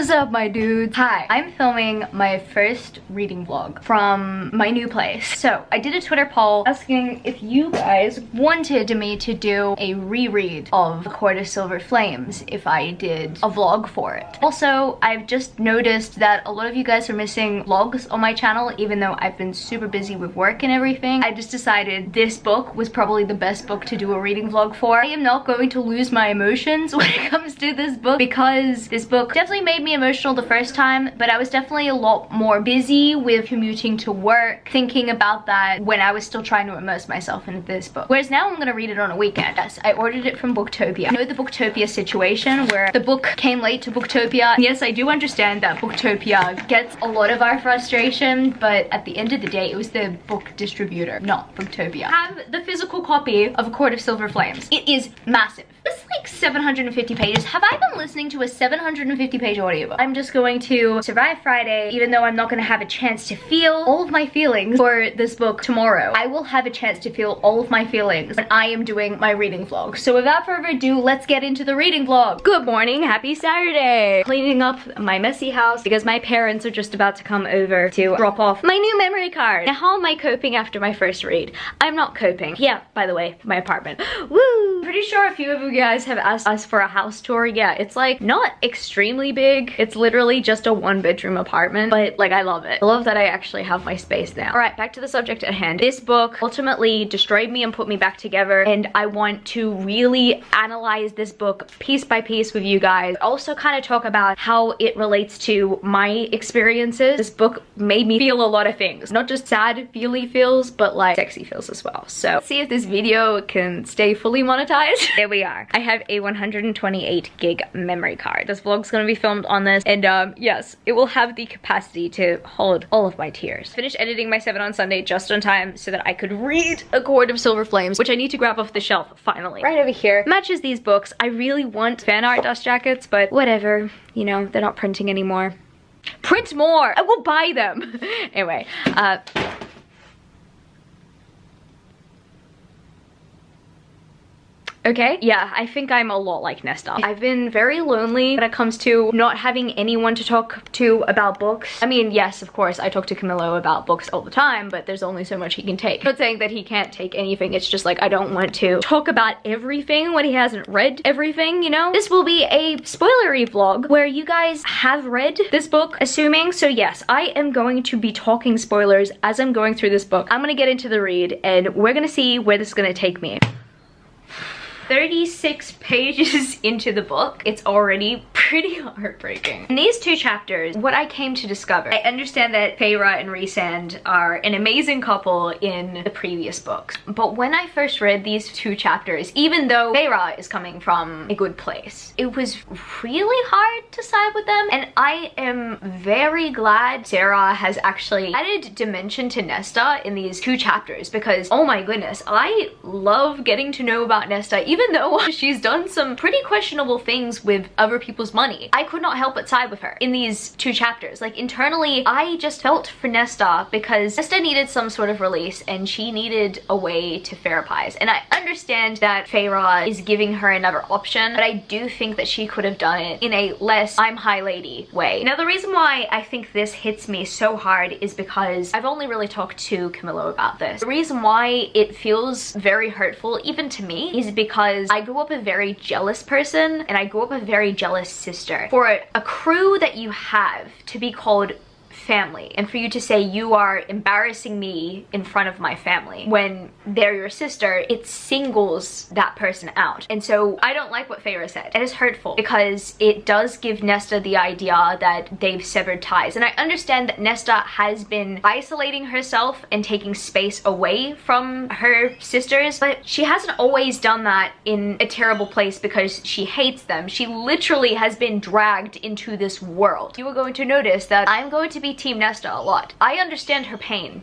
What's up, my dudes? Hi, I'm filming my first reading vlog from my new place. So I did a Twitter poll asking if you guys wanted me to do a reread of A Court of Silver Flames if I did a vlog for it. Also, I've just noticed that a lot of you guys are missing vlogs on my channel, even though I've been super busy with work and everything. I just decided this book was probably the best book to do a reading vlog for. I am not going to lose my emotions when it comes to this book, because this book definitely made me emotional the first time, but I was definitely a lot more busy with commuting to work, thinking about that when I was still trying to immerse myself into this book. Whereas now I'm gonna read it on a weekend. Yes, I ordered it from Booktopia. I know the Booktopia situation where the book came late to Booktopia. Yes, I do understand that Booktopia gets a lot of our frustration, but at the end of the day, it was the book distributor, not Booktopia. I have the physical copy of A Court of Silver Flames. It is massive. It's like 750 pages. Have I been listening to a 750 page audiobook? I'm just going to survive Friday, even though I'm not going to have a chance to feel all of my feelings for this book tomorrow. I will have a chance to feel all of my feelings when I am doing my reading vlog. So without further ado, let's get into the reading vlog. Good morning, happy Saturday. Cleaning up my messy house because my parents are just about to come over to drop off my new memory card. Now, how am I coping after my first read? I'm not coping. Yeah, by the way, my apartment. Woo! Pretty sure a few of you guys have asked us for a house tour. Yeah, it's like not extremely big. It's literally just a 1-bedroom apartment, but like I love it. I love that I actually have my space now. All right, back to the subject at hand. This book ultimately destroyed me and put me back together, and I want to really analyze this book piece by piece with you guys. Also kind of talk about how it relates to my experiences. This book made me feel a lot of things, not just sad feely feels, but like sexy feels as well. So let's see if this video can stay fully monetized. There we are. I have a 128 gig memory card. This vlog's gonna be filmed on this, and yes, it will have the capacity to hold all of my tears. Finished editing my 7 on Sunday just on time so that I could read A Court of Silver Flames, which I need to grab off the shelf finally. Right over here. Matches these books. I really want fan art dust jackets, but whatever. You know, they're not printing anymore. Print more! I will buy them! Anyway, okay, yeah, I think I'm a lot like Nesta. I've been very lonely when it comes to not having anyone to talk to about books. I mean, yes, of course, I talk to Camillo about books all the time, but there's only so much he can take. I'm not saying that he can't take anything, it's just like I don't want to talk about everything when he hasn't read everything, you know? This will be a spoilery vlog where you guys have read this book, assuming. So yes, I am going to be talking spoilers as I'm going through this book. I'm gonna get into the read, and we're gonna see where this is gonna take me. 36 pages into the book, it's already pretty heartbreaking. In these 2 chapters, what I came to discover, I understand that Feyre and Rhysand are an amazing couple in the previous books, but when I first read these 2 chapters, even though Feyre is coming from a good place, it was really hard to side with them, and I am very glad Sarah has actually added dimension to Nesta in these 2 chapters, because oh my goodness, I love getting to know about Nesta, even though she's done some pretty questionable things with other people's money. I could not help but side with her in these 2 chapters. Like internally, I just felt for Nesta because Nesta needed some sort of release and she needed a way to therapize. And I understand that Feyre is giving her another option, but I do think that she could have done it in a less I'm high lady way. Now, the reason why I think this hits me so hard is because I've only really talked to Camillo about this. The reason why it feels very hurtful, even to me, is because I grew up a very jealous person, and I grew up a very jealous sister. For a crew that you have to be called family, and for you to say you are embarrassing me in front of my family when they're your sister, it singles that person out. And so I don't like what Feyre said. It is hurtful because it does give Nesta the idea that they've severed ties. And I understand that Nesta has been isolating herself and taking space away from her sisters, but she hasn't always done that in a terrible place because she hates them. She literally has been dragged into this world. You are going to notice that I'm going to be Team Nesta a lot. I understand her pain.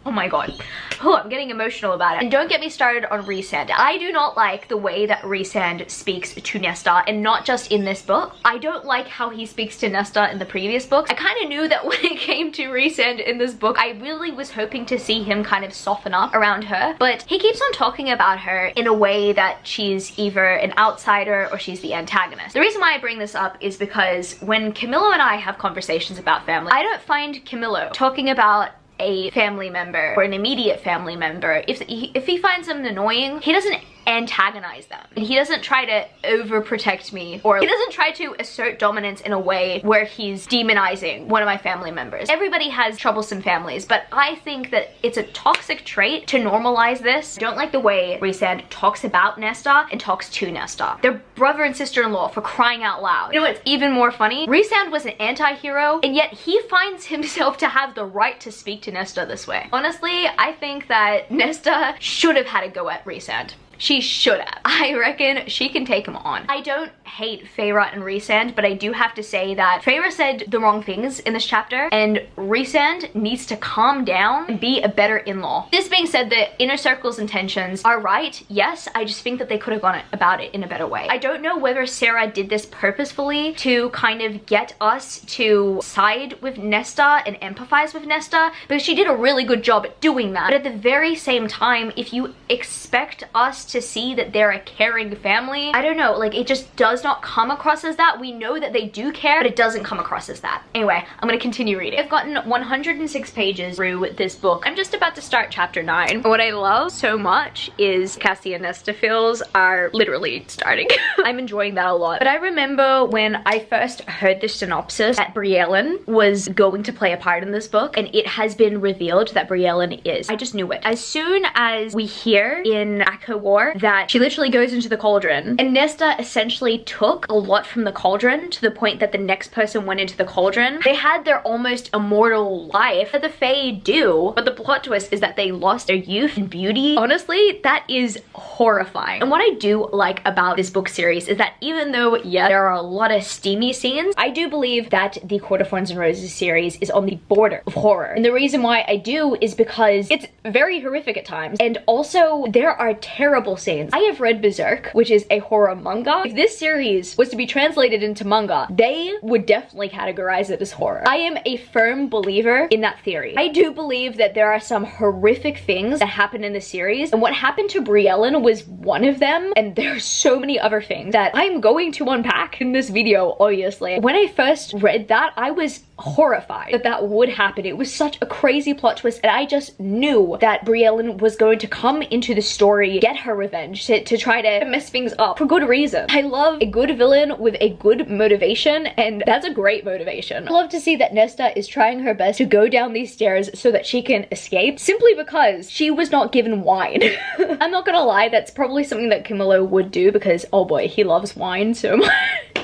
Oh my god. Oh, I'm getting emotional about it. And don't get me started on Rhysand. I do not like the way that Rhysand speaks to Nesta, and not just in this book. I don't like how he speaks to Nesta in the previous books. I kind of knew that when it came to Rhysand in this book, I really was hoping to see him kind of soften up around her, but he keeps on talking about her in a way that she's either an outsider or she's the antagonist. The reason why I bring this up is because when Camillo and I have conversations about family, I don't find Camillo talking about a family member or an immediate family member, if he finds them annoying, he doesn't antagonize them. And he doesn't try to overprotect me, or he doesn't try to assert dominance in a way where he's demonizing one of my family members. Everybody has troublesome families, but I think that it's a toxic trait to normalize this. I don't like the way Rhysand talks about Nesta and talks to Nesta. They're brother and sister-in-law, for crying out loud. You know what's even more funny? Rhysand was an anti-hero, and yet he finds himself to have the right to speak to Nesta this way. Honestly, I think that Nesta should have had a go at Rhysand. She should have. I reckon she can take him on. I don't hate Feyre and Rhysand, but I do have to say that Feyre said the wrong things in this chapter, and Rhysand needs to calm down and be a better in-law. This being said, the inner circle's intentions are right, yes, I just think that they could have gone about it in a better way. I don't know whether Sarah did this purposefully to kind of get us to side with Nesta and empathize with Nesta, because she did a really good job at doing that. But at the very same time, if you expect us to see that they're a caring family, I don't know, like, it just does not come across as that. We know that they do care, but it doesn't come across as that. Anyway, I'm gonna continue reading. I've gotten 106 pages through this book. I'm just about to start chapter 9. What I love so much is Cassian and Nesta feels are literally starting. I'm enjoying that a lot. But I remember when I first heard the synopsis that Elain was going to play a part in this book, and it has been revealed that Elain is. I just knew it. As soon as we hear in Acotar that she literally goes into the cauldron, and Nesta essentially took a lot from the cauldron to the point that the next person went into the cauldron. They had their almost immortal life that the Fae do, but the plot twist is that they lost their youth and beauty. Honestly, that is horrifying. And what I do like about this book series is that even though, yeah, there are a lot of steamy scenes, I do believe that the Court of Thorns and Roses series is on the border of horror. And the reason why I do is because it's very horrific at times, and also there are terrible scenes. I have read Berserk, which is a horror manga. If this series was to be translated into manga, they would definitely categorize it as horror. I am a firm believer in that theory. I do believe that there are some horrific things that happen in the series, and what happened to Elain was one of them, and there are so many other things that I'm going to unpack in this video, obviously. When I first read that, I was horrified that that would happen. It was such a crazy plot twist, and I just knew that Elain was going to come into the story, get her revenge, to try to mess things up for good reason. I love a good villain with a good motivation, and that's a great motivation. I love to see that Nesta is trying her best to go down these stairs so that she can escape, simply because she was not given wine. I'm not gonna lie, that's probably something that Camillo would do, because oh boy, he loves wine so much.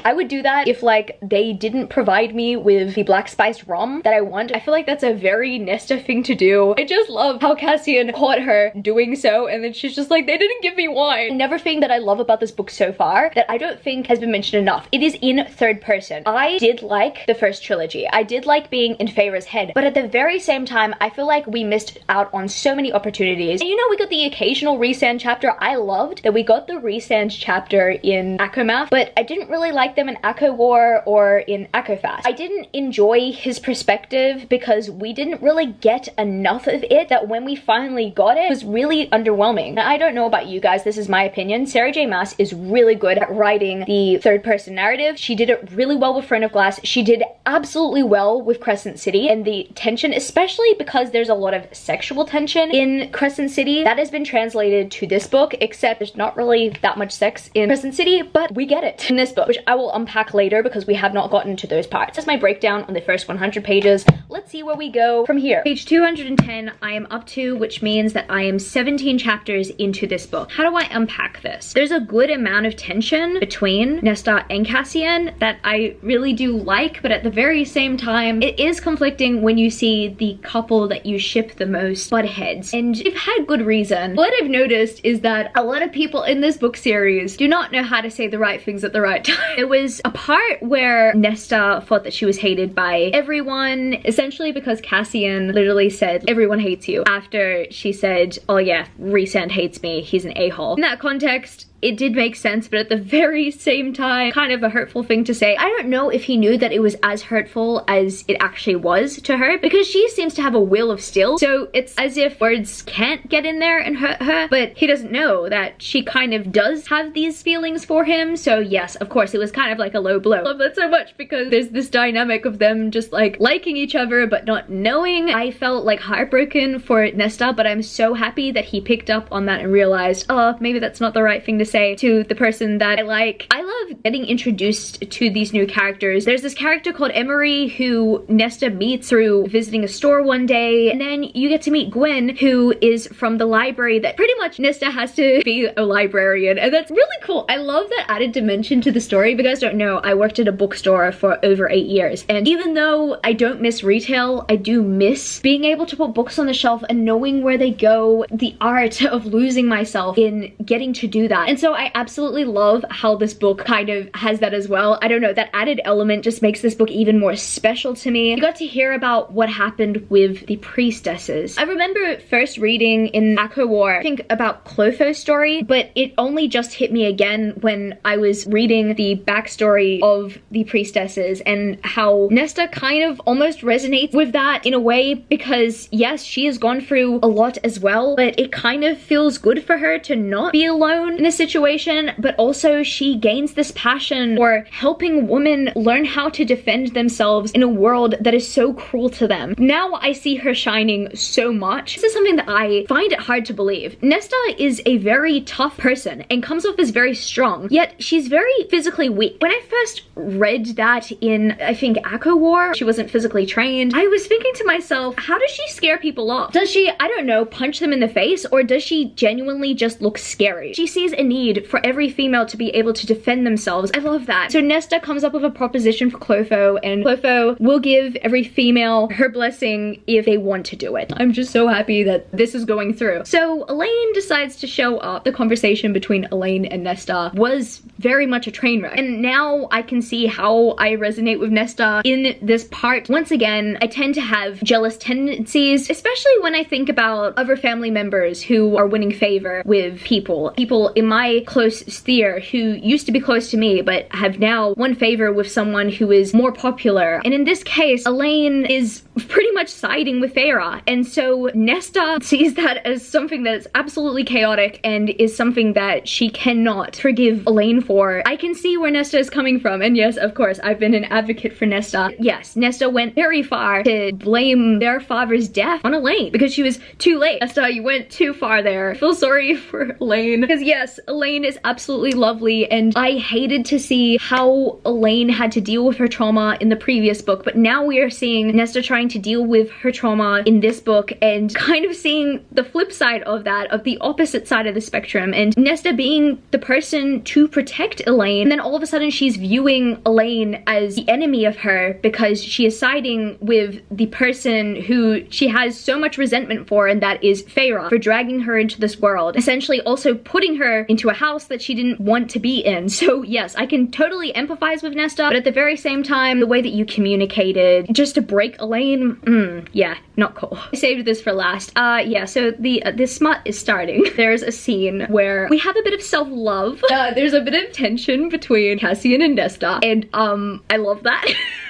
I would do that if, like, they didn't provide me with the black spiced rum that I want. I feel like that's a very Nesta thing to do. I just love how Cassian caught her doing so, and then she's just like, they didn't give me wine. Another thing that I love about this book so far that I don't think has been mentioned enough, it is in third person. I did like the first trilogy. I did like being in Feyre's head, but at the very same time, I feel like we missed out on so many opportunities. And you know, we got the occasional Rhysand chapter. I loved that we got the Rhysand chapter in Acomath, but I didn't really like them in Acotar or in Acosf. I didn't enjoy his perspective because we didn't really get enough of it, that when we finally got it, it was really underwhelming. Now, I don't know about you guys, this is my opinion. Sarah J Maas is really good at writing the third person narrative. She did it really well with Throne of Glass. She did absolutely well with Crescent City, and the tension, especially because there's a lot of sexual tension in Crescent City, that has been translated to this book, except there's not really that much sex in Crescent City, but we get it in this book, which I will unpack later because we have not gotten to those parts. That's my breakdown on the first 100 pages. Let's see where we go from here. Page 210 I am up to, which means that I am 17 chapters into this book. How do I unpack this? There's a good amount of tension between Nesta and Cassian that I really do like, but at the very same time, it is conflicting when you see the couple that you ship the most butt heads, and you've had good reason. What I've noticed is that a lot of people in this book series do not know how to say the right things at the right time. There was a part where Nesta thought that she was hated by everyone, essentially because Cassian literally said, everyone hates you, after she said, oh yeah, Rhysand hates me, he's an a-hole. In that context, it did make sense, but at the very same time, kind of a hurtful thing to say. I don't know if he knew that it was as hurtful as it actually was to her, because she seems to have a will of steel, so it's as if words can't get in there and hurt her, but he doesn't know that she kind of does have these feelings for him. So yes, of course, it was kind of like a low blow. I love that so much because there's this dynamic of them just like liking each other but not knowing. I felt like heartbroken for Nesta, but I'm so happy that he picked up on that and realized, oh, maybe that's not the right thing to say to the person that I like. I love getting introduced to these new characters. There's this character called Emery who Nesta meets through visiting a store one day, and then you get to meet Gwen, who is from the library that pretty much Nesta has to be a librarian, and that's really cool. I love that added dimension to the story. If you guys don't know, I worked at a bookstore for over 8 years, and even though I don't miss retail, I do miss being able to put books on the shelf and knowing where they go, the art of losing myself in getting to do that. And so I absolutely love how this book kind of has that as well. I don't know, that added element just makes this book even more special to me. You got to hear about what happened with the priestesses. I remember first reading in Acotar, I think about Clotho's story, but it only just hit me again when I was reading the backstory of the priestesses and how Nesta kind of almost resonates with that in a way, because yes, she has gone through a lot as well, but it kind of feels good for her to not be alone in a situation, but also she gains this passion for helping women learn how to defend themselves in a world that is so cruel to them. Now I see her shining so much. This is something that I find it hard to believe. Nesta is a very tough person and comes off as very strong, yet she's very physically weak. When I first read that in, I think, Acotar, she wasn't physically trained, I was thinking to myself, how does she scare people off? Does she, I don't know, punch them in the face, or does she genuinely just look scary? She sees a need for every female to be able to defend themselves. I love that. So Nesta comes up with a proposition for Clotho, and Clotho will give every female her blessing if they want to do it. I'm just so happy that this is going through. So Elain decides to show up. The conversation between Elain and Nesta was very much a train wreck, and now I can see how I resonate with Nesta in this part. Once again, I tend to have jealous tendencies, especially when I think about other family members who are winning favor with people in my close sphere who used to be close to me but have now won favor with someone who is more popular. And in this case, Elain is pretty much siding with Feyre, and so Nesta sees that as something that is absolutely chaotic and is something that she cannot forgive Elain for. I can see where Nesta is coming from, and yes, of course, I've been an advocate for Nesta. Yes, Nesta went very far to blame their father's death on Elain because she was too late. Nesta, you went too far there. I feel sorry for Elain, because yes, Elain is absolutely lovely, and I hated to see how Elain had to deal with her trauma in the previous book, but now we are seeing Nesta trying to deal with her trauma in this book and kind of seeing the flip side of that, of the opposite side of the spectrum, and Nesta being the person to protect Elain, and then all of a sudden she's viewing Elain as the enemy of her because she is siding with the person who she has so much resentment for, and that is Feyre, for dragging her into this world, essentially also putting her into a house that she didn't want to be in. So yes, I can totally empathize with Nesta, but at the very same time, the way that you communicated just to break Elain, yeah, not cool. I saved this for last. Yeah, so the smut is starting. There's a scene where we have a bit of self-love. There's a bit of tension between Cassian and Nesta, and I love that.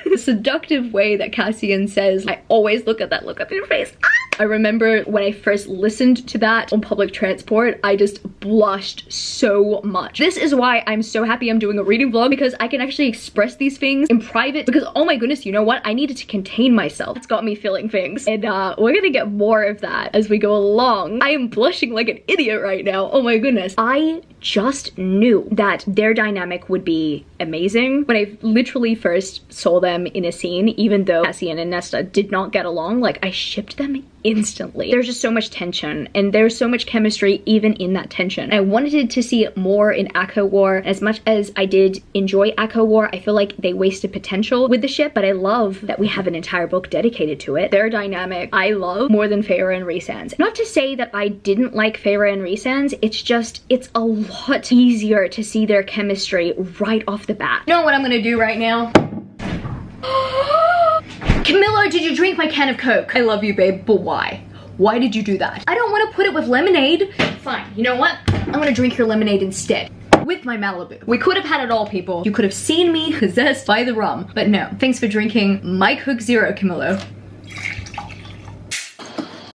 The seductive way that Cassian says, I always look at that look up in your face. I remember when I first listened to that on public transport, I just blushed so much. This is why I'm so happy I'm doing a reading vlog, because I can actually express these things in private, because oh my goodness, you know what? I needed to contain myself. It's got me feeling things, and we're gonna get more of that as we go along. I am blushing like an idiot right now. Oh my goodness. I just knew that their dynamic would be amazing when I literally first saw them in a scene, even though Cassian and Nesta did not get along. Like, I shipped them instantly. There's just so much tension, and there's so much chemistry even in that tension. I wanted to see it more in Acotar. As much as I did enjoy Acotar, I feel like they wasted potential with the ship, but I love that we have an entire book dedicated to it. Their dynamic I love more than Feyre and Rhysand. Not to say that I didn't like Feyre and Rhysand, it's just, it's a what easier to see their chemistry right off the bat. You know what I'm gonna do right now? Camilla, did you drink my can of Coke? I love you, babe, but why? Why did you do that? I don't want to put it with lemonade. Fine, you know what? I'm gonna drink your lemonade instead. With my Malibu. We could have had it all, people. You could have seen me possessed by the rum. But no, thanks for drinking my Coke Zero, Camillo.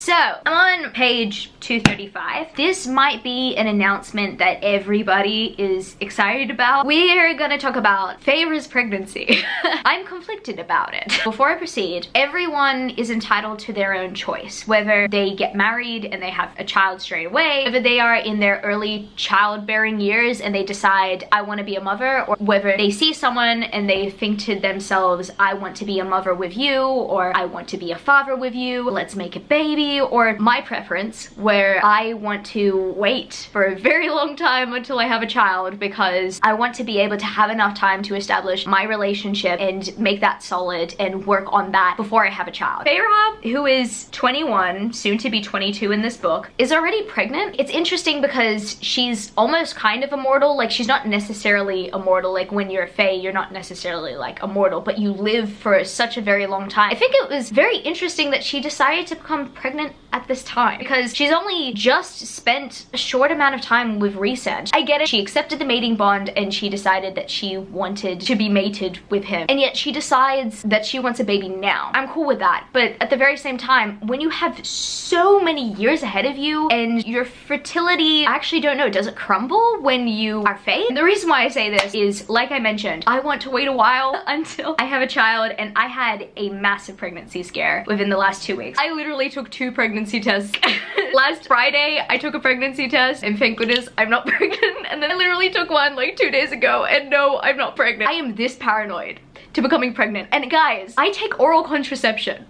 So, I'm on page 235. This might be an announcement that everybody is excited about. We're gonna talk about Feyre's pregnancy. I'm conflicted about it. Before I proceed, everyone is entitled to their own choice, whether they get married and they have a child straight away, whether they are in their early childbearing years and they decide, I want to be a mother, or whether they see someone and they think to themselves, I want to be a mother with you, or I want to be a father with you, let's make a baby, or my preference, where I want to wait for a very long time until I have a child because I want to be able to have enough time to establish my relationship and make that solid and work on that before I have a child. Feyre, who is 21, soon to be 22 in this book, is already pregnant. It's interesting because she's almost kind of immortal. Like, she's not necessarily immortal. Like, when you're a Fae, you're not necessarily like immortal, but you live for such a very long time. I think it was very interesting that she decided to become pregnant at this time because she's only just spent a short amount of time with Rhysand. I get it, she accepted the mating bond and she decided that she wanted to be mated with him, and yet she decides that she wants a baby now. I'm cool with that, but at the very same time, when you have so many years ahead of you and your fertility, I actually don't know, does it crumble when you are Fae? The reason why I say this is, like I mentioned, I want to wait a while until I have a child, and I had a massive pregnancy scare within the last 2 weeks. I literally took 2 pregnancy tests. Last Friday, I took a pregnancy test, and thank goodness I'm not pregnant. And then I literally took one like 2 days ago, and no, I'm not pregnant. I am this paranoid to becoming pregnant. And guys, I take oral contraception.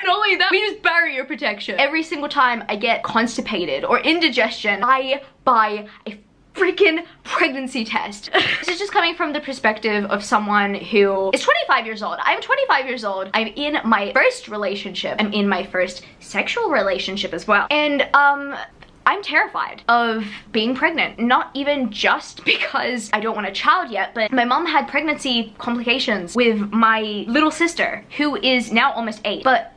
Not only that, we use barrier protection. Every single time I get constipated or indigestion, I buy a freaking pregnancy test. This is just coming from the perspective of someone who is 25 years old. I'm 25 years old. I'm in my first relationship. I'm in my first sexual relationship as well. And I'm terrified of being pregnant. Not even just because I don't want a child yet, but my mom had pregnancy complications with my little sister, who is now almost 8. But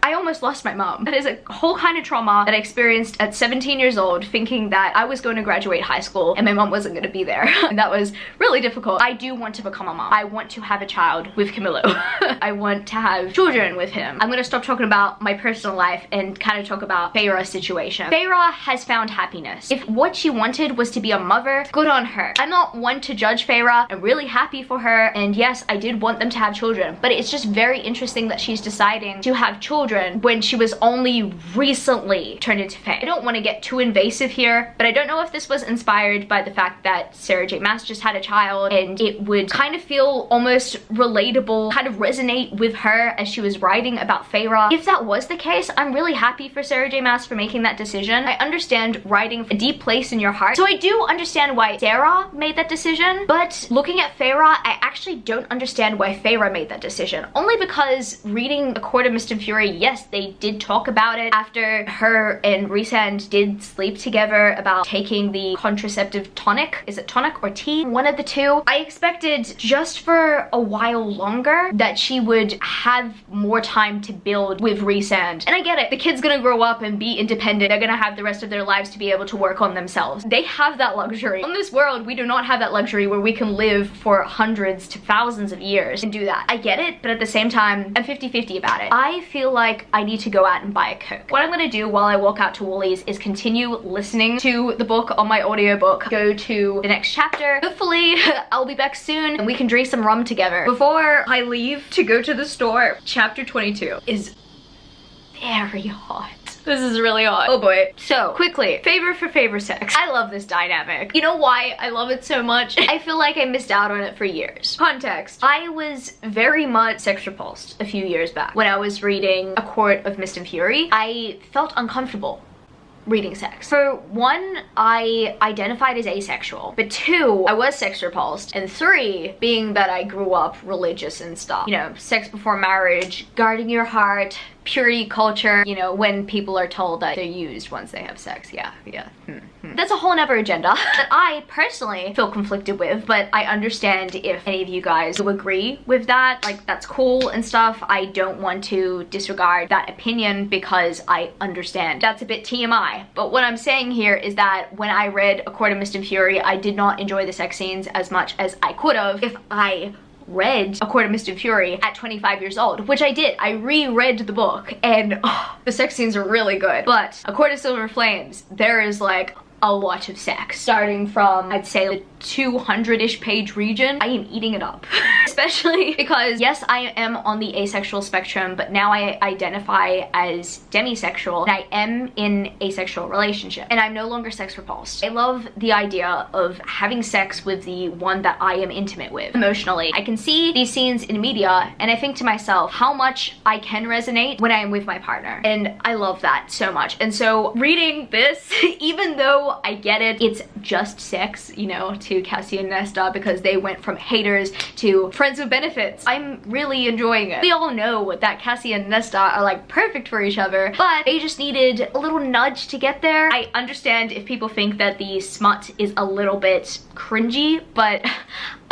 I almost lost my mom. That is a whole kind of trauma that I experienced at 17 years old, thinking that I was going to graduate high school and my mom wasn't going to be there. And that was really difficult. I do want to become a mom. I want to have a child with Camillo. I want to have children with him. I'm going to stop talking about my personal life and kind of talk about Feyre's situation. Feyre has found happiness. If what she wanted was to be a mother, good on her. I'm not one to judge Feyre. I'm really happy for her. And yes, I did want them to have children, but it's just very interesting that she's deciding to have children when she was only recently turned into Fae. I don't want to get too invasive here, but I don't know if this was inspired by the fact that Sarah J Maas just had a child and it would kind of feel almost relatable, kind of resonate with her as she was writing about Feyre. If that was the case, I'm really happy for Sarah J Maas for making that decision. I understand writing a deep place in your heart, so I do understand why Sarah made that decision, but looking at Feyre, I actually don't understand why Feyre made that decision. Only because reading A Court of Mist and Fury, yes, they did talk about it after her and Rhysand did sleep together about taking the contraceptive tonic. Is it tonic or tea? One of the two. I expected just for a while longer that she would have more time to build with Rhysand. And I get it. The kid's gonna grow up and be independent. They're gonna have the rest of their lives to be able to work on themselves. They have that luxury. In this world, we do not have that luxury where we can live for hundreds to thousands of years and do that. I get it, but at the same time, I'm 50-50 about it. I feel like I need to go out and buy a Coke. What I'm gonna do while I walk out to Woolies is continue listening to the book on my audiobook, go to the next chapter. Hopefully I'll be back soon and we can drink some rum together. Before I leave to go to the store, chapter 22 is very hot. This is really hot. Oh boy. So, quickly, Favour for Favour sex. I love this dynamic. You know why I love it so much? I feel like I missed out on it for years. Context. I was very much sex repulsed a few years back. When I was reading A Court of Mist and Fury, I felt uncomfortable reading sex. For one, I identified as asexual, but 2, I was sex repulsed, and 3, being that I grew up religious and stuff. You know, sex before marriage, guarding your heart, purity culture, you know, when people are told that they're used once they have sex. The that's a whole nother agenda that I personally feel conflicted with, but I understand if any of you guys will agree with that. Like, that's cool and stuff. I don't want to disregard that opinion because I understand. That's a bit TMI, but what I'm saying here is that when I read A Court of Mist and Fury, I did not enjoy the sex scenes as much as I could have if I read A Court of Mist and Fury at 25 years old, which I did. I reread the book and the sex scenes are really good. But A Court of Silver Flames, there is like a lot of sex. Starting from, I'd say, the 200-ish page region, I am eating it up. Especially because, yes, I am on the asexual spectrum, but now I identify as demisexual, and I am in asexual relationship, and I'm no longer sex repulsed. I love the idea of having sex with the one that I am intimate with emotionally. I can see these scenes in media, and I think to myself how much I can resonate when I am with my partner, and I love that so much. And so reading this, even though I get it, it's just sex, you know, to Cassian and Nesta because they went from haters to friends with benefits, I'm really enjoying it. We all know that Cassian and Nesta are like perfect for each other, but they just needed a little nudge to get there. I understand if people think that the smut is a little bit cringy, but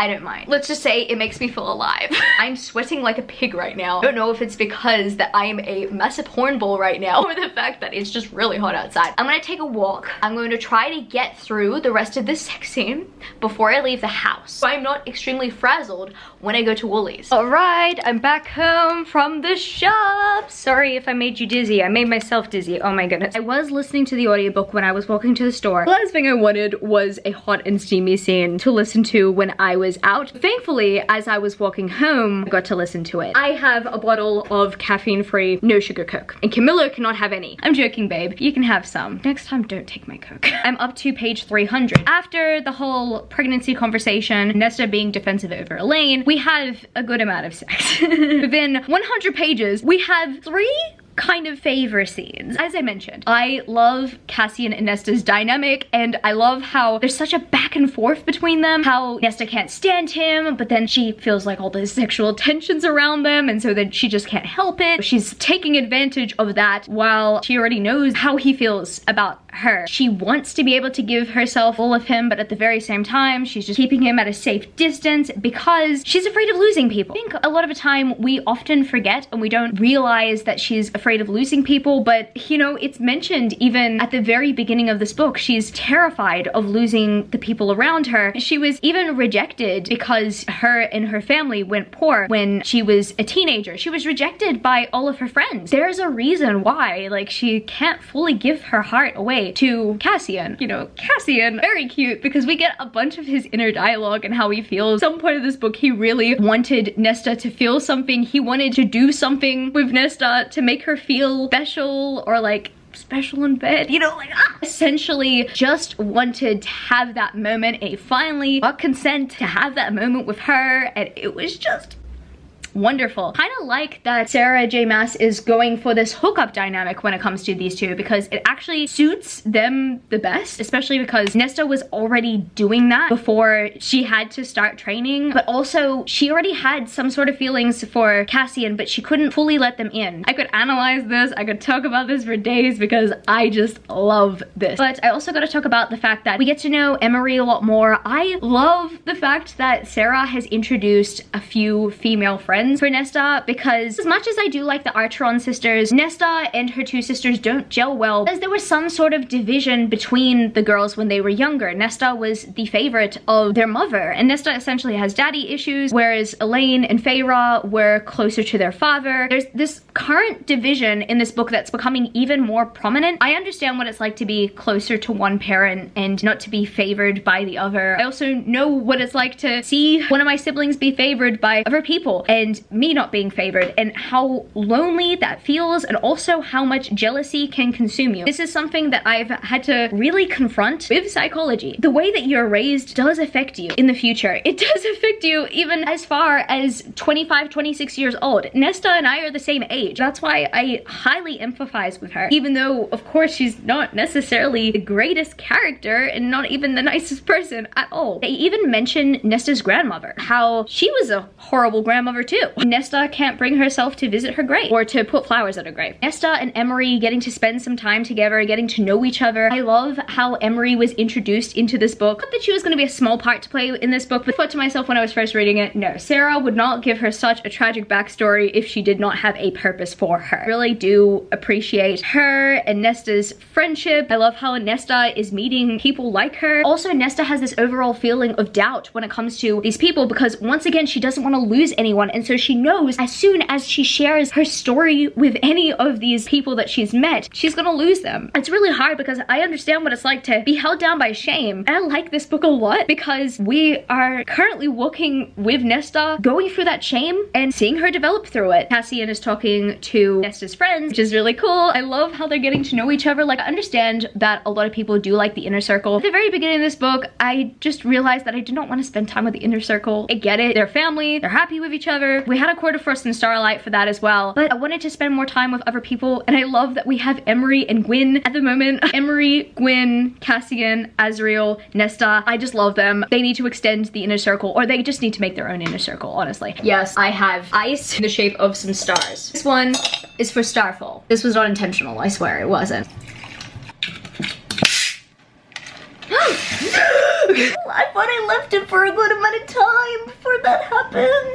I don't mind. Let's just say it makes me feel alive. I'm sweating like a pig right now. I don't know if it's because that I'm a massive hornball right now or the fact that it's just really hot outside. I'm gonna take a walk. I'm going to try to get through the rest of this sex scene before I leave the house, so I'm not extremely frazzled when I go to Woolies. All right, I'm back home from the shop. Sorry if I made you dizzy. I made myself dizzy. Oh my goodness. I was listening to the audiobook when I was walking to the store. The last thing I wanted was a hot and steamy scene to listen to when I was out. Thankfully, as I was walking home, I got to listen to it. I have a bottle of caffeine-free, no sugar Coke, and Camillo cannot have any. I'm joking, babe. You can have some. Next time, don't take my Coke. I'm up to page 300. After the whole pregnancy conversation, Nesta being defensive over Elain, we have a good amount of sex. Within 100 pages, we have 3 kind of Favour scenes. As I mentioned, I love Cassian and Nesta's dynamic, and I love how there's such a back and forth between them, how Nesta can't stand him, but then she feels like all the sexual tensions around them, and so then she just can't help it. She's taking advantage of that while she already knows how he feels about her. She wants to be able to give herself all of him, but at the very same time, she's just keeping him at a safe distance because she's afraid of losing people. I think a lot of the time we often forget and we don't realize that she's afraid of losing people, but you know, it's mentioned even at the very beginning of this book. She's terrified of losing the people around her. She was even rejected because her and her family went poor when she was a teenager. She was rejected by all of her friends. There's a reason why, like, she can't fully give her heart away to Cassian. You know, Cassian, very cute because we get a bunch of his inner dialogue and how he feels. Some point of this book, he really wanted Nesta to feel something. He wanted to do something with Nesta to make her feel special, or like special in bed, you know, like essentially just wanted to have that moment, and he finally got consent to have that moment with her, and it was just wonderful. Kind of like that Sarah J Maas is going for this hookup dynamic when it comes to these two, because it actually suits them the best, especially because Nesta was already doing that before she had to start training, but also she already had some sort of feelings for Cassian, but she couldn't fully let them in. I could analyze this, I could talk about this for days because I just love this. But I also got to talk about the fact that we get to know Emery a lot more. I love the fact that Sarah has introduced a few female friends for Nesta, because as much as I do like the Archeron sisters, Nesta and her 2 sisters don't gel well because there was some sort of division between the girls when they were younger. Nesta was the favorite of their mother, and Nesta essentially has daddy issues, whereas Elain and Feyre were closer to their father. There's this current division in this book that's becoming even more prominent. I understand what it's like to be closer to one parent and not to be favored by the other. I also know what it's like to see one of my siblings be favored by other people, and me not being favored, and how lonely that feels, and also how much jealousy can consume you. This is something that I've had to really confront with psychology. The way that you're raised does affect you in the future. It does affect you even as far as 25, 26 years old. Nesta and I are the same age. That's why I highly empathize with her, even though of course she's not necessarily the greatest character and not even the nicest person at all. They even mention Nesta's grandmother, how she was a horrible grandmother too. do. Nesta can't bring herself to visit her grave or to put flowers at her grave. Nesta and Emery getting to spend some time together, getting to know each other. I love how Emery was introduced into this book. Not that she was going to be a small part to play in this book, but I thought to myself when I was first reading it, no, Sarah would not give her such a tragic backstory if she did not have a purpose for her. I really do appreciate her and Nesta's friendship. I love how Nesta is meeting people like her. Also, Nesta has this overall feeling of doubt when it comes to these people because once again, she doesn't want to lose anyone, and so she knows as soon as she shares her story with any of these people that she's met, she's gonna lose them. It's really hard because I understand what it's like to be held down by shame. And I like this book a lot because we are currently walking with Nesta, going through that shame and seeing her develop through it. Cassian is talking to Nesta's friends, which is really cool. I love how they're getting to know each other. Like, I understand that a lot of people do like the inner circle. At the very beginning of this book, I just realized that I did not want to spend time with the inner circle. I get it. They're family. They're happy with each other. We had a Quarter Frost and Starlight for that as well. But I wanted to spend more time with other people. And I love that we have Emery and Gwyn at the moment. Emery, Gwyn, Cassian, Azriel, Nesta. I just love them. They need to extend the inner circle, or they just need to make their own inner circle, honestly. Yes, I have ice in the shape of some stars. This one is for Starfall. This was not intentional, I swear it wasn't. I thought I left it for a good amount of time before that happened. No!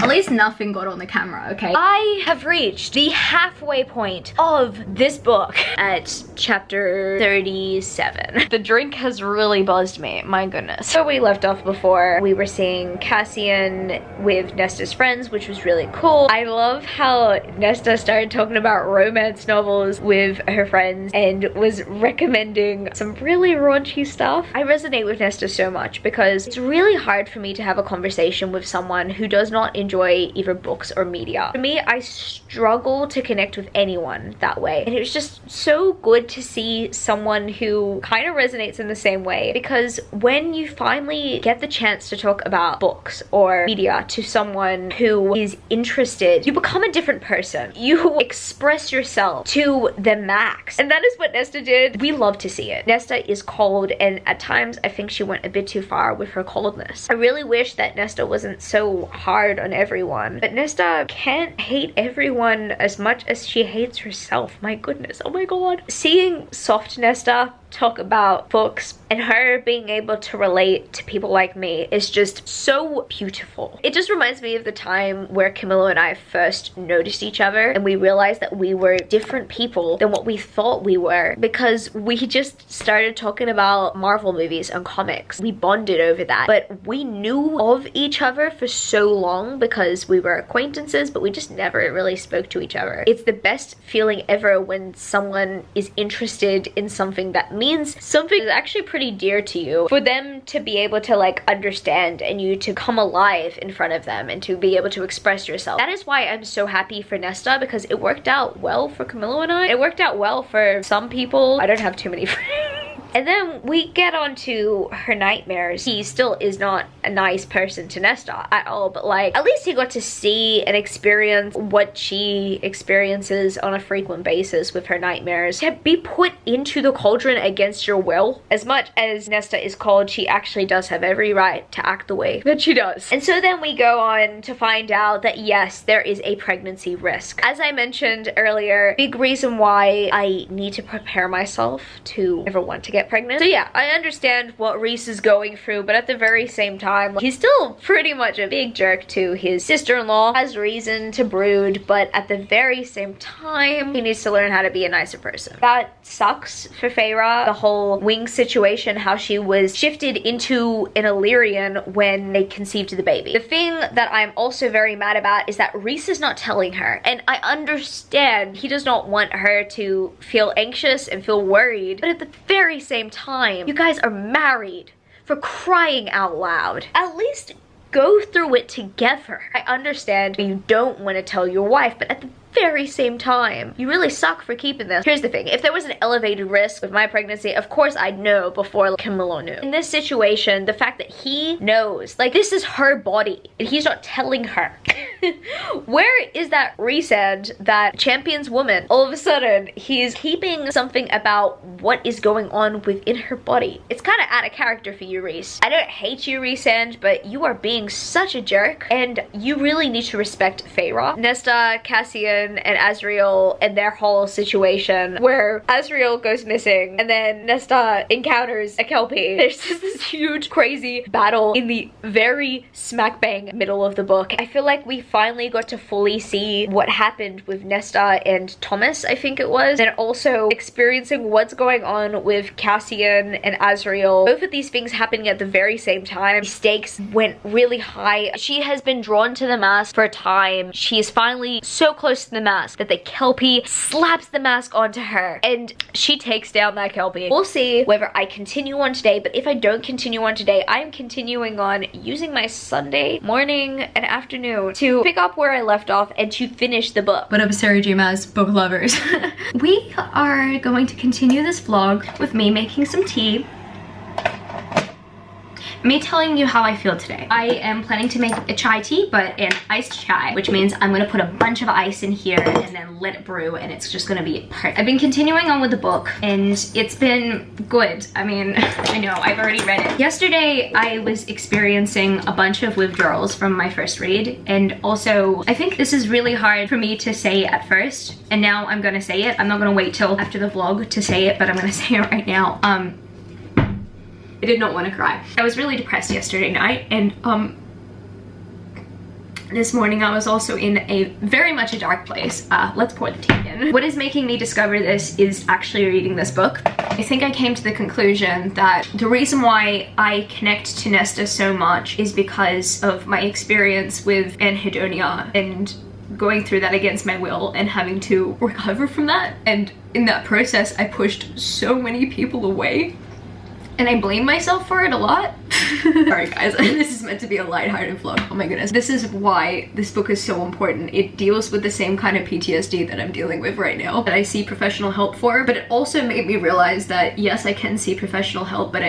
At least nothing got on the camera, okay? I have reached the halfway point of this book at chapter 37. The drink has really buzzed me, my goodness. So we left off before, we were seeing Cassian with Nesta's friends, which was really cool. I love how Nesta started talking about romance novels with her friends and was recommending some really raunchy stuff. I resonate with Nesta so much because it's really hard for me to have a conversation with someone who does not enjoy either books or media. For me, I struggle to connect with anyone that way. And it was just so good to see someone who kind of resonates in the same way, because when you finally get the chance to talk about books or media to someone who is interested, you become a different person. You express yourself to the max. And that is what Nesta did. We love to see it. Nesta is cold, and at times I think she went a bit too far with her coldness. I really wish that Nesta wasn't so hard on everyone, but Nesta can't hate everyone as much as she hates herself. My goodness, oh my god. Seeing soft Nesta talk about books and her being able to relate to people like me is just so beautiful. It just reminds me of the time where Camilla and I first noticed each other and we realized that we were different people than what we thought we were, because we just started talking about Marvel movies and comics. We bonded over that, but we knew of each other for so long because we were acquaintances, but we just never really spoke to each other. It's the best feeling ever when someone is interested in something that means something is actually pretty dear to you, for them to be able to like understand and you to come alive in front of them and to be able to express yourself. That is why I'm so happy for Nesta, because it worked out well for Camilla and I. It worked out well for some people. I don't have too many friends. And then we get on to her nightmares. He still is not a nice person to Nesta at all, but like, at least he got to see and experience what she experiences on a frequent basis with her nightmares. To be put into the cauldron against your will. As much as Nesta is cold, she actually does have every right to act the way that she does. And so then we go on to find out that yes, there is a pregnancy risk. As I mentioned earlier, big reason why I need to prepare myself to never want to get pregnant. So yeah, I understand what Rhys is going through, but at the very same time, he's still pretty much a big jerk to his sister-in-law, has reason to brood, but at the very same time, he needs to learn how to be a nicer person. That sucks for Feyre, the whole wing situation, how she was shifted into an Illyrian when they conceived the baby. The thing that I'm also very mad about is that Rhys is not telling her, and I understand he does not want her to feel anxious and feel worried, but at the very same time, you guys are married, for crying out loud. At least go through it together. I understand you don't want to tell your wife, but at the very same time. You really suck for keeping this. Here's the thing, if there was an elevated risk with my pregnancy, of course I'd know before Camilo knew. In this situation, the fact that he knows, like, this is her body and he's not telling her. Where is that Rhysand, that champion's woman? All of a sudden, he's keeping something about what is going on within her body. It's kind of out of character for you, Rhys. I don't hate you, Rhysand, but you are being such a jerk, and you really need to respect Feyre. Nesta, Cassian, and Azriel and their whole situation, where Azriel goes missing, and then Nesta encounters a Kelpie. There's just this huge, crazy battle in the very smack bang middle of the book. I feel like we finally got to fully see what happened with Nesta and Thomas, I think it was, and also experiencing what's going on with Cassian and Azriel. Both of these things happening at the very same time. Stakes went really high. She has been drawn to the mask for a time. She is finally so close to the mask that the Kelpie slaps the mask onto her and she takes down that Kelpie. We'll see whether I continue on today, but if I don't continue on today, I'm continuing on using my Sunday morning and afternoon to pick up where I left off and to finish the book. What up, Sarah Jimas, book lovers? We are going to continue this vlog with me making some tea. Me telling you how I feel today. I am planning to make a chai tea, but an iced chai, which means I'm gonna put a bunch of ice in here and then let it brew, and it's just gonna be perfect. I've been continuing on with the book and it's been good. I mean, I know, I've already read it. Yesterday, I was experiencing a bunch of withdrawals from my first read, and also, I think this is really hard for me to say at first, and now I'm gonna say it. I'm not gonna wait till after the vlog to say it, but I'm gonna say it right now. I did not want to cry. I was really depressed yesterday night, and this morning I was also in a very much a dark place. Let's pour the tea in. What is making me discover this is actually reading this book. I think I came to the conclusion that the reason why I connect to Nesta so much is because of my experience with anhedonia and going through that against my will and having to recover from that. And in that process, I pushed so many people away. And I blame myself for it a lot. Sorry guys, this is meant to be a lighthearted vlog. Oh my goodness. This is why this book is so important. It deals with the same kind of PTSD that I'm dealing with right now, that I see professional help for. But it also made me realize that yes, I can see professional help, but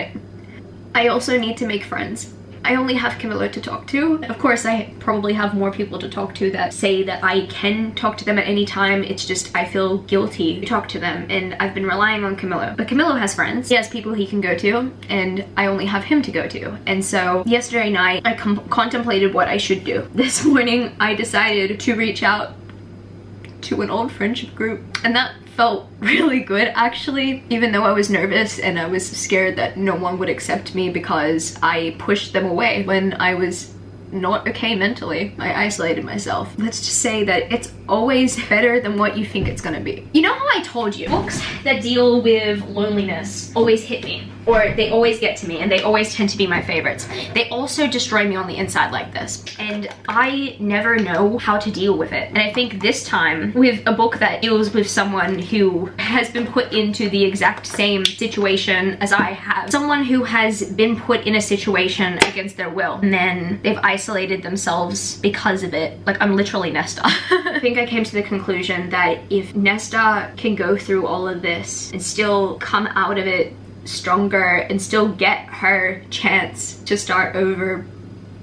I also need to make friends. I only have Camilo to talk to. Of course, I probably have more people to talk to that say that I can talk to them at any time. It's just I feel guilty to talk to them, and I've been relying on Camilo. But Camilo has friends. He has people he can go to, and I only have him to go to. And so yesterday night, I contemplated what I should do. This morning, I decided to reach out to an old friendship group, and that felt really good actually, even though I was nervous and I was scared that no one would accept me because I pushed them away when I was not okay mentally. I isolated myself. Let's just say that it's always better than what you think it's gonna be. You know how I told you, books that deal with loneliness always hit me, or they always get to me, and they always tend to be my favorites. They also destroy me on the inside like this, and I never know how to deal with it. And I think this time, with a book that deals with someone who has been put into the exact same situation as I have, someone who has been put in a situation against their will, and then they've isolated themselves because of it. Like, I'm literally Nesta. I think I came to the conclusion that if Nesta can go through all of this and still come out of it stronger and still get her chance to start over,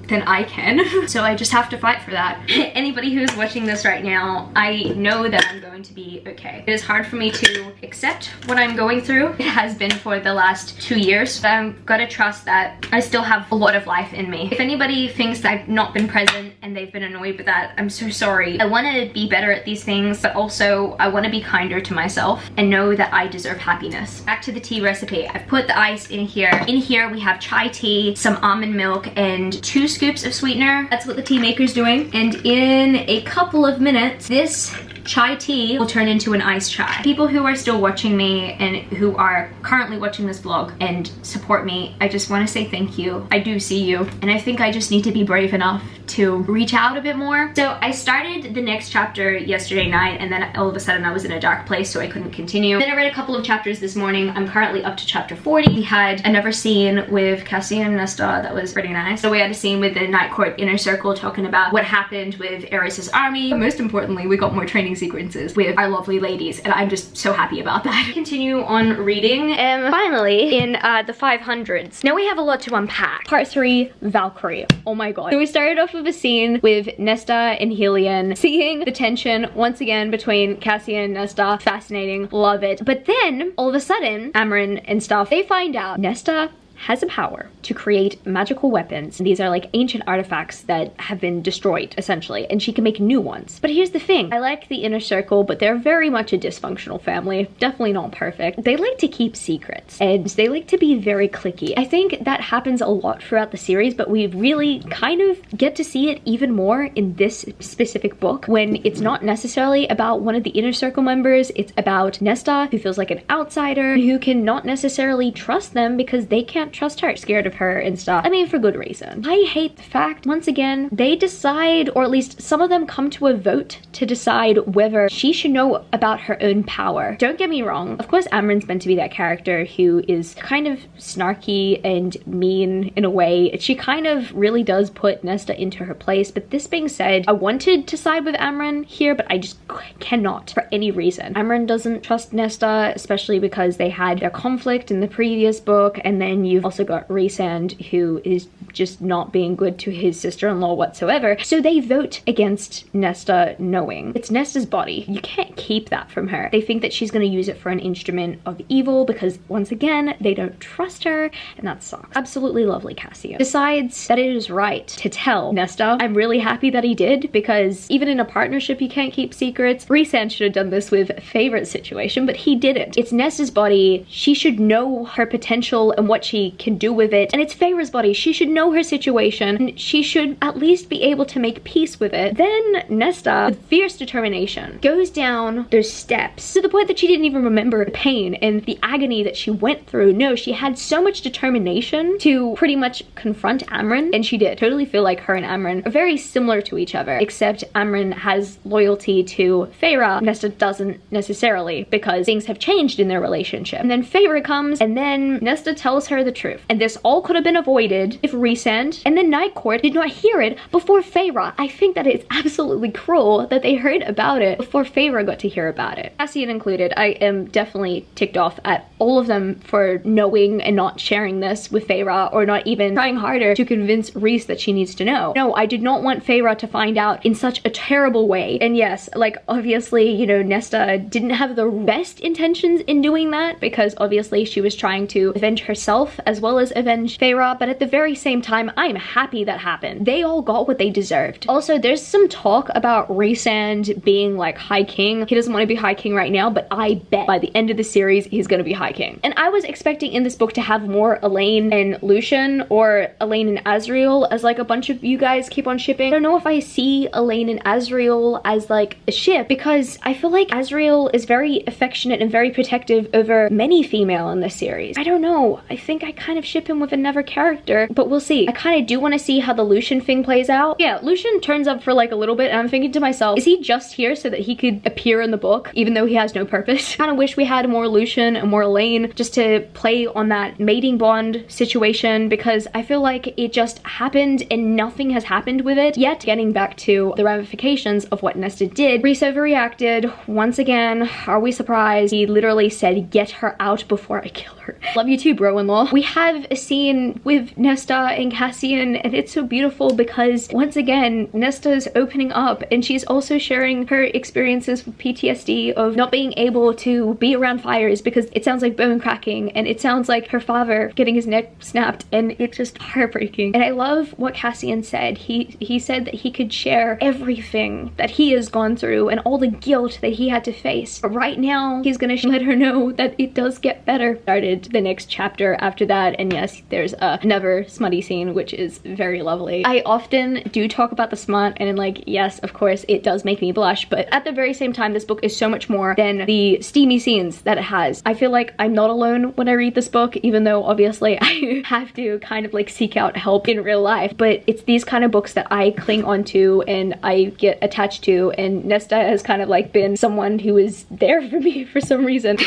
then I can. So I just have to fight for that. Anybody who is watching this right now, I know that I'm going to be okay. It is hard for me to accept what I'm going through. It has been for the last 2 years, but I'm gotta trust that I still have a lot of life in me. If anybody thinks that I've not been present and they've been annoyed with that, I'm so sorry. I want to be better at these things, but also I want to be kinder to myself and know that I deserve happiness. Back to the tea recipe. I've put the ice in here. In here we have chai tea, some almond milk, and 2 scoops of sweetener. That's what the tea maker's doing. And in a couple of minutes, this chai tea will turn into an iced chai. People who are still watching me and who are currently watching this vlog and support me, I just want to say thank you. I do see you, and I think I just need to be brave enough to reach out a bit more. So I started the next chapter yesterday night, and then all of a sudden I was in a dark place, so I couldn't continue. Then I read a couple of chapters this morning. I'm currently up to chapter 40. We had another scene with Cassian and Nesta that was pretty nice. So we had a scene with the Night Court Inner Circle talking about what happened with Aerys's army. But most importantly, we got more training sequences with our lovely ladies, and I'm just so happy about that. Continue on reading. Finally, in the 500s. Now we have a lot to unpack. Part 3, Valkyrie. Oh my god. So we started off with a scene with Nesta and Elain, seeing the tension once again between Cassian and Nesta. Fascinating, love it. But then, all of a sudden, Amren and stuff, they find out Nesta has a power to create magical weapons. These are like ancient artifacts that have been destroyed, essentially, and she can make new ones. But here's the thing, I like the Inner Circle, but they're very much a dysfunctional family. Definitely not perfect. They like to keep secrets, and they like to be very cliquey. I think that happens a lot throughout the series, but we really kind of get to see it even more in this specific book, when it's not necessarily about one of the Inner Circle members, it's about Nesta, who feels like an outsider, who can not necessarily trust them because they can't trust her, scared of her and stuff. I mean, for good reason. I hate the fact, once again, they decide, or at least some of them come to a vote to decide whether she should know about her own power. Don't get me wrong, of course Amren's meant to be that character who is kind of snarky and mean in a way. She kind of really does put Nesta into her place, but this being said, I wanted to side with Amren here, but I just cannot for any reason. Amren doesn't trust Nesta, especially because they had their conflict in the previous book, and then you've also got Rhysand, who is just not being good to his sister-in-law whatsoever. So they vote against Nesta knowing. It's Nesta's body. You can't keep that from her. They think that she's going to use it for an instrument of evil because, once again, they don't trust her, and that sucks. Absolutely lovely Cassian decides that it is right to tell Nesta. I'm really happy that he did, because even in a partnership you can't keep secrets. Rhysand should have done this with Favour's situation, but he didn't. It's Nesta's body. She should know her potential and what she can do with it, and it's Feyre's body. She should know her situation, and she should at least be able to make peace with it. Then Nesta, with fierce determination, goes down those steps to the point that she didn't even remember the pain and the agony that she went through. No, she had so much determination to pretty much confront Amren, and she did. Totally feel like her and Amren are very similar to each other, except Amren has loyalty to Feyre. Nesta doesn't necessarily, because things have changed in their relationship. And then Feyre comes, and then Nesta tells her the truth. And this all could have been avoided if Rhysand and the Night Court did not hear it before Feyre. I think that it's absolutely cruel that they heard about it before Feyre got to hear about it. Cassian included. I am definitely ticked off at all of them for knowing and not sharing this with Feyre, or not even trying harder to convince Rhys that she needs to know. No, I did not want Feyre to find out in such a terrible way. And yes, like, obviously, you know, Nesta didn't have the best intentions in doing that, because obviously she was trying to avenge herself as well as avenge Feyre, but at the very same time, I'm happy that happened. They all got what they deserved. Also, there's some talk about Rhysand being like High King. He doesn't want to be High King right now, but I bet by the end of the series, he's gonna be High King. And I was expecting in this book to have more Elain and Lucien, or Elain and Azriel, as like a bunch of you guys keep on shipping. I don't know if I see Elain and Azriel as like a ship, because I feel like Azriel is very affectionate and very protective over many female in this series. I don't know. I think I kind of ship him with another character, but we'll see. I kind of do want to see how the Lucien thing plays out. Yeah, Lucien turns up for like a little bit, and I'm thinking to myself, is he just here so that he could appear in the book, even though he has no purpose? Kind of wish we had more Lucien and more Elain just to play on that mating bond situation, because I feel like it just happened and nothing has happened with it yet. Getting back to the ramifications of what Nesta did, Rhys overreacted once again. Are we surprised? He literally said, "Get her out before I kill her." Love you too, bro-in-law. We have a scene with Nesta and Cassian, and it's so beautiful because once again, Nesta's opening up, and she's also sharing her experiences with PTSD of not being able to be around fires because it sounds like bone cracking, and it sounds like her father getting his neck snapped, and it's just heartbreaking. And I love what Cassian said. He said that he could share everything that he has gone through and all the guilt that he had to face. But right now, he's gonna let her know that it does get better. Started the next chapter after that, and yes, there's another smutty scene, which is very lovely. I often do talk about the smut, and like, yes, of course, it does make me blush, but at the very same time, this book is so much more than the steamy scenes that it has. I feel like I'm not alone when I read this book, even though obviously I have to kind of like seek out help in real life, but it's these kind of books that I cling onto and I get attached to, and Nesta has kind of like been someone who is there for me for some reason.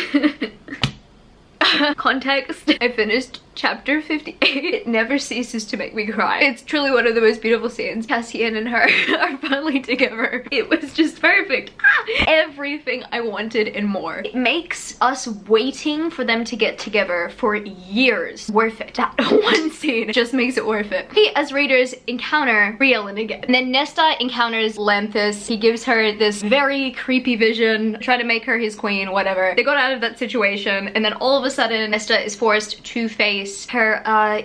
Context, I finished chapter 58. It never ceases to make me cry. It's truly one of the most beautiful scenes. Cassian and her are finally together. It was just perfect. Everything I wanted and more. It makes us waiting for them to get together for years worth it. That one scene just makes it worth it. We as readers encounter Elain again. And then Nesta encounters Lanthus. He gives her this very creepy vision, try to make her his queen, whatever. They got out of that situation, and then all of a sudden Nesta is forced to face her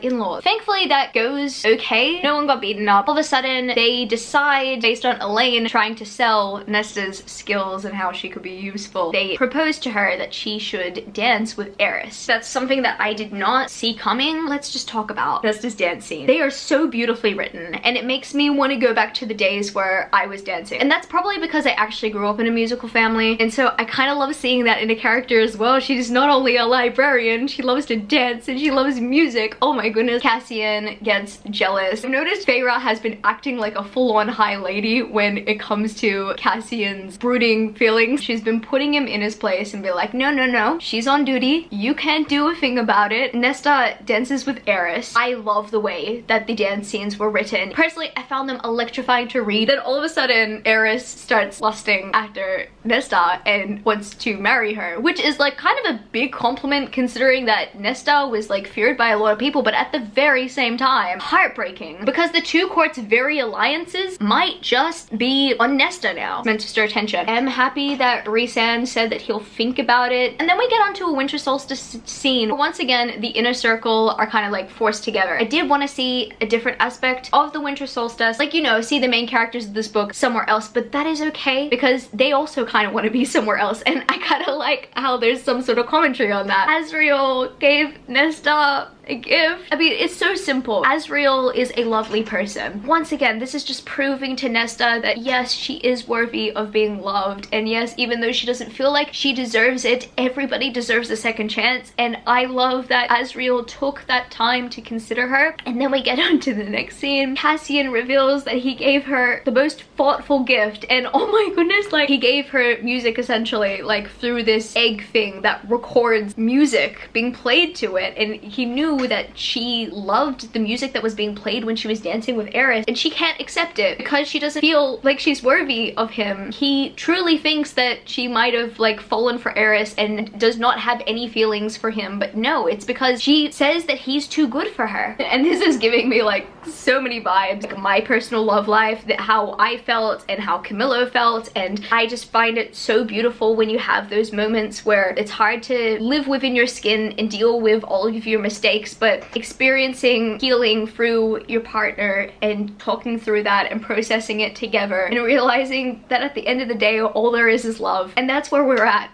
in-laws. Thankfully that goes okay. No one got beaten up. All of a sudden they decide, based on Elain trying to sell Nesta's skills and how she could be useful, they propose to her that she should dance with Eris. That's something that I did not see coming. Let's just talk about Nesta's dance scene. They are so beautifully written, and it makes me want to go back to the days where I was dancing. And that's probably because I actually grew up in a musical family, and so I kind of love seeing that in a character as well. She's not only a librarian, she loves to dance and she loves music. Oh my goodness. Cassian gets jealous. I've noticed Feyre has been acting like a full-on high lady when it comes to Cassian's brooding feelings. She's been putting him in his place and be like, no, no, no, she's on duty. You can't do a thing about it. Nesta dances with Eris. I love the way that the dance scenes were written. Personally, I found them electrifying to read. Then all of a sudden, Eris starts lusting after Nesta and wants to marry her, which is like kind of a big compliment considering that Nesta was like feared by a lot of people, but at the very same time, heartbreaking, because the two courts' very alliances might just be on Nesta now. It's meant to stir attention. I'm happy that Rhysand said that he'll think about it. And then we get onto a winter solstice scene. Once again, the inner circle are kind of like forced together. I did want to see a different aspect of the winter solstice, like, you know, see the main characters of this book somewhere else, but that is okay because they also kind of want to be somewhere else, and I kind of like how there's some sort of commentary on that. Asriel gave Nesta a gift. I mean, it's so simple. Asriel is a lovely person. Once again, this is just proving to Nesta that yes, she is worthy of being loved, and yes, even though she doesn't feel like she deserves it, everybody deserves a second chance, and I love that Asriel took that time to consider her. And then we get on to the next scene. Cassian reveals that he gave her the most thoughtful gift, and oh my goodness, like, he gave her music essentially, like, through this egg thing that records music being played to it, and he knew that she loved the music that was being played when she was dancing with Eris, and she can't accept it because she doesn't feel like she's worthy of him. He truly thinks that she might have like fallen for Eris and does not have any feelings for him, but no, it's because she says that he's too good for her. And this is giving me like so many vibes, like my personal love life, that how I felt and how Camillo felt, and I just find it so beautiful when you have those moments where it's hard to live within your skin and deal with all of your mistakes, but experiencing healing through your partner and talking through that and processing it together and realizing that at the end of the day all there is love, and that's where we're at.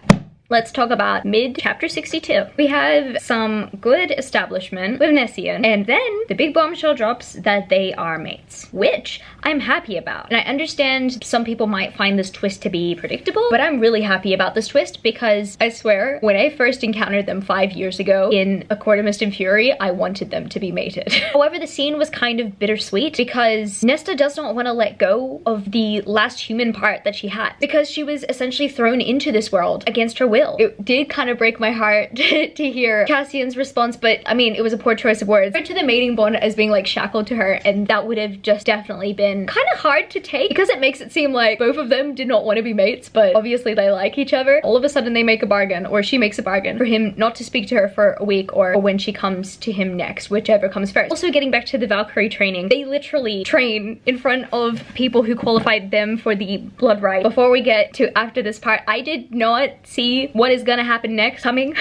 Let's talk about mid-chapter 62. We have some good establishment with Nessian, and then the big bombshell drops that they are mates, which I'm happy about. And I understand some people might find this twist to be predictable, but I'm really happy about this twist because I swear, when I first encountered them 5 years ago in A Court of Mist and Fury, I wanted them to be mated. However, the scene was kind of bittersweet because Nesta does not want to let go of the last human part that she had, because she was essentially thrown into this world against her will. It did kind of break my heart to hear Cassian's response, but I mean, it was a poor choice of words. To the mating bond as being like shackled to her, and that would have just definitely been kind of hard to take because it makes it seem like both of them did not want to be mates, but obviously they like each other. All of a sudden they make a bargain, or she makes a bargain for him not to speak to her for a week, or when she comes to him next, whichever comes first. Also, getting back to the Valkyrie training, they literally train in front of people who qualified them for the Blood Rite. Before we get to after this part, I did not see see what is gonna happen next coming.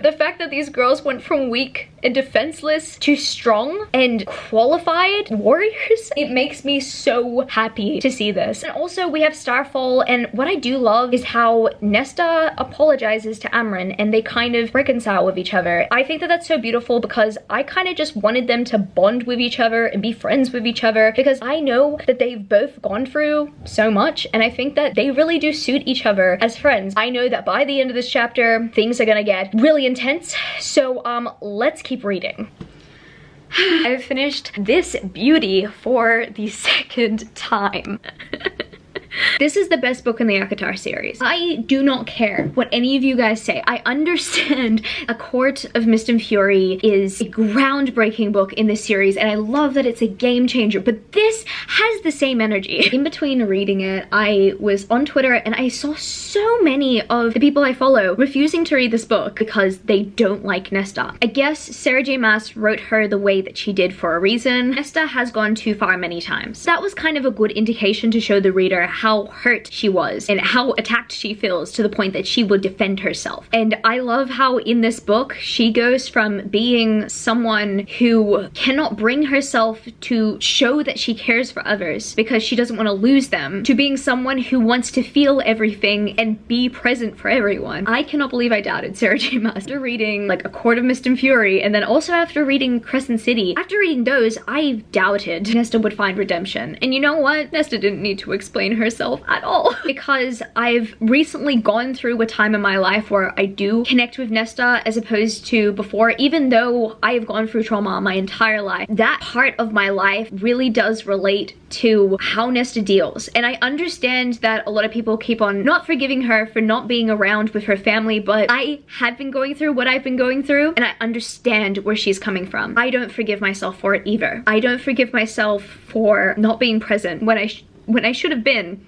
The fact that these girls went from weak and defenseless to strong and qualified warriors, it makes me so happy to see this. And also we have Starfall, and what I do love is how Nesta apologizes to Amren and they kind of reconcile with each other. I think that that's so beautiful because I kind of just wanted them to bond with each other and be friends with each other, because I know that they've both gone through so much and I think that they really do suit each other as friends. I know that by the end of this chapter things are gonna get really intense, so let's keep reading. I've finished this beauty for the second time. This is the best book in the Acotar series. I do not care what any of you guys say. I understand A Court of Mist and Fury is a groundbreaking book in this series, and I love that it's a game changer, but this has the same energy. In between reading it, I was on Twitter and I saw so many of the people I follow refusing to read this book because they don't like Nesta. I guess Sarah J. Maas wrote her the way that she did for a reason. Nesta has gone too far many times. That was kind of a good indication to show the reader how hurt she was and how attacked she feels, to the point that she would defend herself. And I love how in this book she goes from being someone who cannot bring herself to show that she cares for others because she doesn't want to lose them, to being someone who wants to feel everything and be present for everyone. I cannot believe I doubted Sarah J. Maas. After reading like A Court of Mist and Fury, and then also after reading Crescent City, after reading those, I doubted Nesta would find redemption. And you know what? Nesta didn't need to explain herself at all, because I've recently gone through a time in my life where I do connect with Nesta as opposed to before. Even though I have gone through trauma my entire life, that part of my life really does relate to how Nesta deals. And I understand that a lot of people keep on not forgiving her for not being around with her family, but I have been going through what I've been going through and I understand where she's coming from. I don't forgive myself for it either. I don't forgive myself for not being present when I should have been.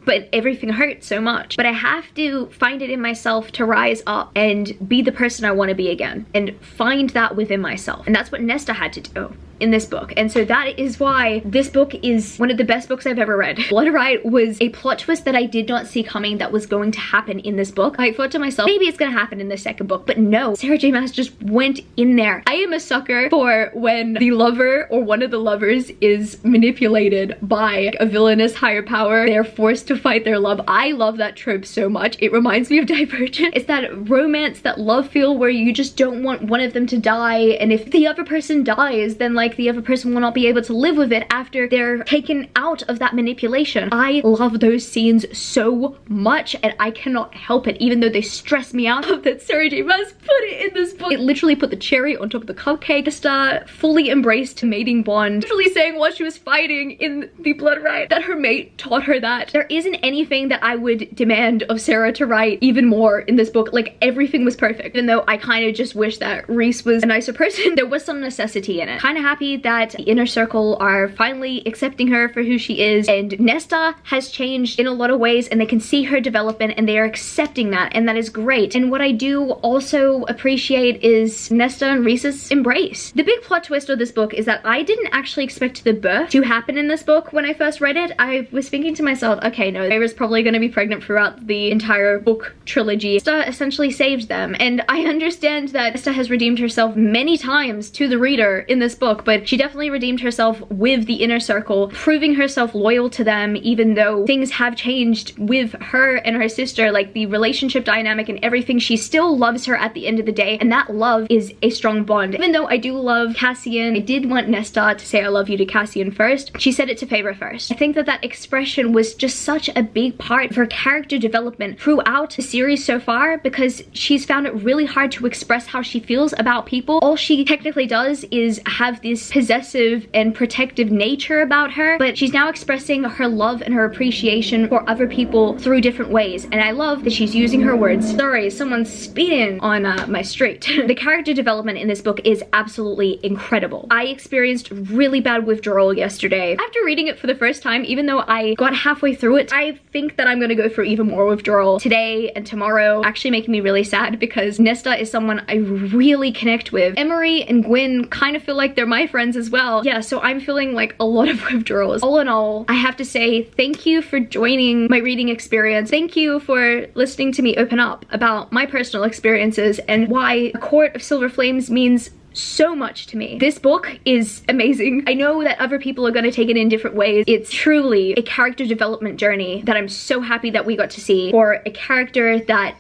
But everything hurts so much. But I have to find it in myself to rise up and be the person I want to be again, and find that within myself. And that's what Nesta had to do in this book. And so that is why this book is one of the best books I've ever read. Blood Rite was a plot twist that I did not see coming that was going to happen in this book. I thought to myself, maybe it's gonna happen in the second book, but no, Sarah J. Maas just went in there. I am a sucker for when the lover or one of the lovers is manipulated by a villainous higher power. They're forced to fight their love. I love that trope so much. It reminds me of Divergent. It's that romance, that love feel where you just don't want one of them to die, and if the other person dies, then like the other person will not be able to live with it after they're taken out of that manipulation. I love those scenes so much, and I cannot help it, even though they stress me out that Sarah J. Maas put it in this book. It literally put the cherry on top of the cupcake. Nesta fully embraced mating bond, literally saying while she was fighting in the Blood Rite that her mate taught her that. There isn't anything that I would demand of Sarah to write even more in this book. Like, everything was perfect. Even though I kind of just wish that Rhys was a nicer person, there was some necessity in it. Kind of happy that the inner circle are finally accepting her for who she is, and Nesta has changed in a lot of ways and they can see her development and they are accepting that, and that is great. And what I do also appreciate is Nesta and Rhys's embrace. The big plot twist of this book is that I didn't actually expect the birth to happen in this book when I first read it. I was thinking to myself, okay, no, Feyre's probably going to be pregnant throughout the entire book trilogy. Nesta essentially saved them, and I understand that Nesta has redeemed herself many times to the reader in this book, but she definitely redeemed herself with the inner circle, proving herself loyal to them even though things have changed with her and her sister, like the relationship dynamic and everything. She still loves her at the end of the day, and that love is a strong bond. Even though I do love Cassian, I did want Nesta to say I love you to Cassian first. She said it to Favour first. I think that that expression was just such a big part of her character development throughout the series so far, because she's found it really hard to express how she feels about people. All she technically does is have this possessive and protective nature about her, but she's now expressing her love and her appreciation for other people through different ways, and I love that she's using her words. Sorry, someone's speeding on my street. The character development in this book is absolutely incredible. I experienced really bad withdrawal yesterday. After reading it for the first time, even though I got halfway through it, I think that I'm gonna go through even more withdrawal today and tomorrow, actually making me really sad because Nesta is someone I really connect with. Emery and Gwyn kind of feel like they're my my friends as well. Yeah, so I'm feeling like a lot of withdrawals. All in all, I have to say thank you for joining my reading experience. Thank you for listening to me open up about my personal experiences and why A Court of Silver Flames means so much to me. This book is amazing. I know that other people are going to take it in different ways. It's truly a character development journey that I'm so happy that we got to see for a character that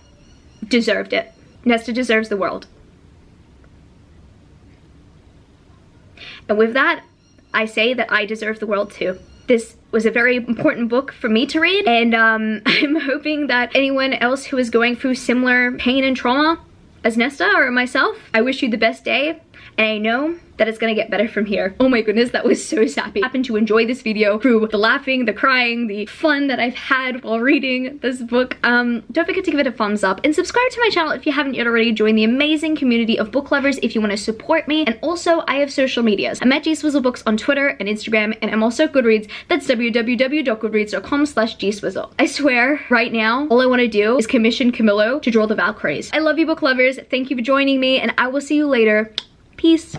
deserved it. Nesta deserves the world. And with that, I say that I deserve the world too. This was a very important book for me to read, and I'm hoping that anyone else who is going through similar pain and trauma as Nesta or myself, I wish you the best day, and I know that it's gonna get better from here. Oh my goodness, that was so sappy. I happened to enjoy this video through the laughing, the crying, the fun that I've had while reading this book. Don't forget to give it a thumbs up and subscribe to my channel if you haven't yet already. Join the amazing community of book lovers if you want to support me. And also, I have social medias. I'm at gswizzlebooks on Twitter and Instagram, and I'm also at Goodreads. That's www.goodreads.com/gswizzle. I swear, right now, all I want to do is commission Camillo to draw the Valkyries. I love you, book lovers. Thank you for joining me, and I will see you later. Peace.